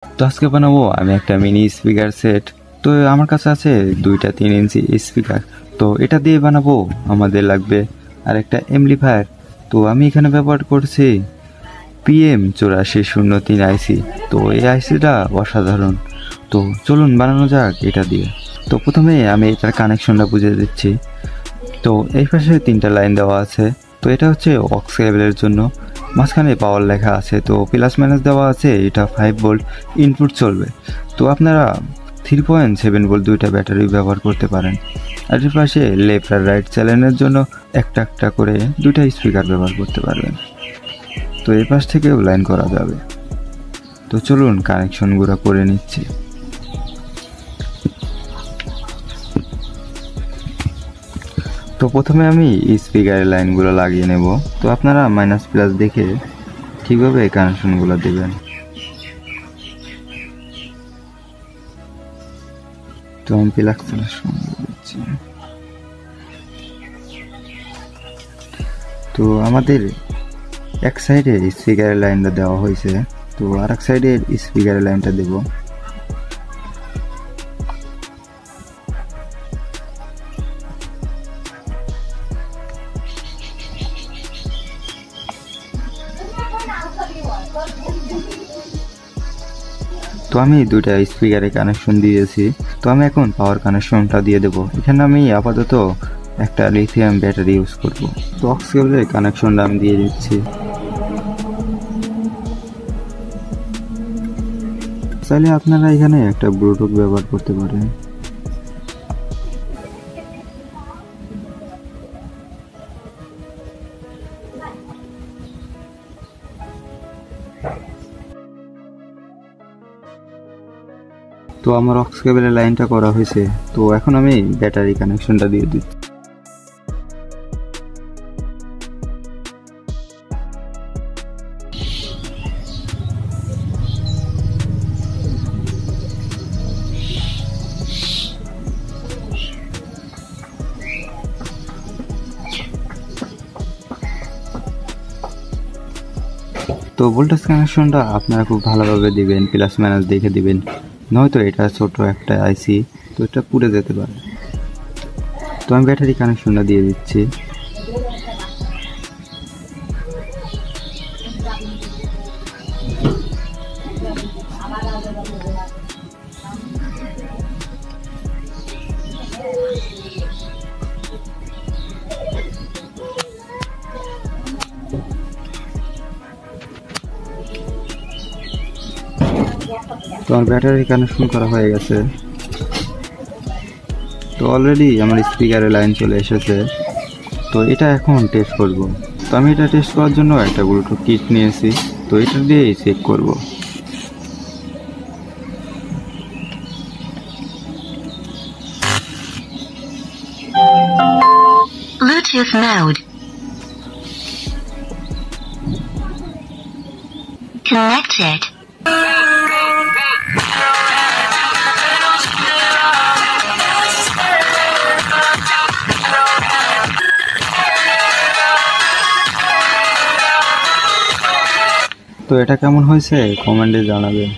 তো আজকে বানাবো আমি একটা মিনি স্পিকার সেট। তো আমার কাছে আছে 2টা 3 ইঞ্চি স্পিকার। তো এটা দিয়ে বানাবো আমাদের লাগবে আর একটা এমপ্লিফায়ার। তো আমি এখানে ব্যবহার করছি PM8403 আইসি। তো এই আইসিটা অসাধারণ। তো চলুন বানানো যাক এটা দিয়ে। তো প্রথমে আমি এটার কানেকশনটা বুঝিয়ে দিচ্ছি। তো এই পাশে 3টা লাইন দেওয়া আছে। তো এটা হচ্ছে অক্স কেবলের জন্য, মাঝখানে পাওয়ার লেখা আছে। তো প্লাস মাইনাস দেওয়া আছে, এটা 5 ভোল্ট ইনপুট চলবে। তো আপনারা 3.7 ভোল্ট 2টা ব্যাটারি ব্যবহার করতে পারেন। আর এর পাশে লেফট আর রাইট চ্যানেলের জন্য একটা একটা করে 2টা স্পিকার ব্যবহার করতে পারবেন। তো এই পাশ থেকেও লাইন করা যাবে। তো চলুন কানেকশনগুলো করে নিচ্ছি। তো প্রথমে আমি স্পিকারের লাইনগুলো লাগিয়ে নেব। তো আপনারা মাইনাস প্লাস দেখে ঠিকভাবে কানেকশনগুলো দেবেন। তো আমি প্লাস কানেকশন দিচ্ছি। তো আমাদের এক সাইডে স্পিকারের লাইনটা দেওয়া হয়েছে, তো আর এক সাইডে স্পিকারের লাইনটা দেব। তো আমি 2টা স্পিকারে কানেকশন দিয়েছি। তো আমি এখন পাওয়ার কানেকশনটা দিয়ে দেব। এখানে আমি আপাতত একটা লিথিয়াম ব্যাটারি ইউজ করব। তো অক্স কেবলের কানেকশনটা আমি দিয়ে দিচ্ছি। চাইলে আপনারা এখানে একটা ব্লুটুথ ব্যবহার করতে পারেন। তো আমার অক্স কেবলের লাইনটা করা হয়েছে। তো এখন আমি ব্যাটারি কানেকশনটা দিয়ে দিচ্ছি। তো ভোল্টেজ কানেকশনটা আপনারা খুব ভালোভাবে দিবেন, প্লাস মাইনাস দেখে দিবেন, নয়তো এটা ছোট একটা আইসি, তো এটা পুড়ে যেতে পারে। তো আমি ব্যাটারি কানেকশনটা দিয়ে দিচ্ছি। তো আমার ব্যাটারি কানেকশন করা হয়ে গেছে। তো অলরেডি আমার স্পিকারের লাইন চলে এসেছে। তো এটা এখন টেস্ট করব। তো আমি এটা টেস্ট করার জন্য একটা ব্লুটুথ কিট নিয়েছি। তো এটা দিয়েই চেক করব। Bluetooth mode. Connected. তো এটা কেমন হয়েছে কমেন্টে জানাবেন।